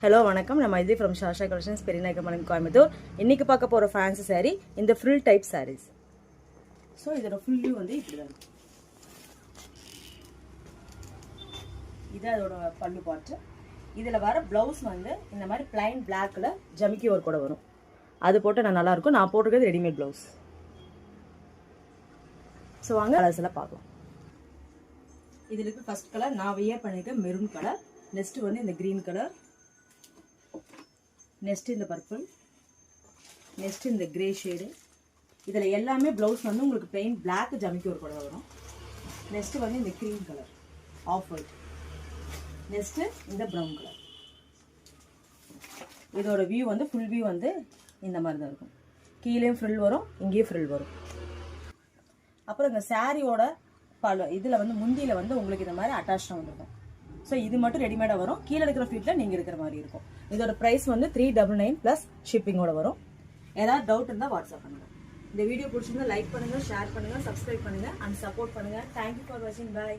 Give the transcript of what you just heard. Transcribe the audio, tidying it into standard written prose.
Hello வணக்கம். நம்ம இது ஃப்ரம் ஷாஷா கலெக்ஷன்ஸ், பெரியநாயக்கமலை, கோயம்புத்தூர். இன்னைக்கு பார்க்க போகிற ஃபேன்சி சாரீ இந்த ஃப்ரில் டைப் சாரீஸ். ஸோ இதோட ஃபுல் வியூ வந்து இப்படி தான் இருக்கும். இது அதோட பல்லு பாட்டு. இதில் வர ப்ளவுஸ் வந்து இந்த மாதிரி பிளைன் பிளாக்ல ஜமிக்கி ஒர்க் கூட வரும். அது போட்டு நான் நல்லாயிருக்கும். நான் போட்டிருக்கிறது ரெடிமேட் ப்ளவுஸ். ஸோ வாங்க கலர்ஸ் எல்லாம் பார்க்கலாம். இதில் இருக்க ஃபர்ஸ்ட் கலர் நான் வியர் பண்ணியிருக்கேன் மெரூன் கலர். நெக்ஸ்ட் வந்து இந்த க்ரீன் கலர், நெக்ஸ்ட் இந்த பர்பிள், நெக்ஸ்ட் இந்த கிரே ஷேடு. இதில் எல்லாமே ப்ளவுஸ் வந்து உங்களுக்கு பிளெயின் பிளாக் ஜமிக்கி ஒரு கூட வரும். நெக்ஸ்ட் வந்து இந்த cream colour, off white, next இந்த ப்ரௌன் கலர். இதோட வியூ வந்து ஃபுல் வியூ வந்து இந்த மாதிரி தான் இருக்கும். கீழேயும் ஃப்ரில் வரும், இங்கேயும் ஃப்ரில் வரும். அப்புறம் இந்த சாரியோட இதில் வந்து முந்தியில் வந்து உங்களுக்கு இந்த மாதிரி அட்டாச்சாக வந்துருக்கும். ஸோ இது மட்டும் ரெடிமேடாக வரும். கீழே இருக்கிற ஃபீட்டில் நீங்கள் இருக்கிற மாதிரி இருக்கும். இதோட ப்ரைஸ் வந்து 399 ப்ளஸ் ஷிப்பிங்கோட வரும். ஏதாவது டவுட் இருந்தால் வாட்ஸ்அப் பண்ணுங்கள். இந்த வீடியோ பிடிச்சிருந்தா லைக் பண்ணுங்கள், ஷேர் பண்ணுங்கள், சப்ஸ்கிரைப் பண்ணுங்கள் அண்ட் சப்போர்ட் பண்ணுங்கள். தேங்க்யூ ஃபார் வாட்சிங். பாய்.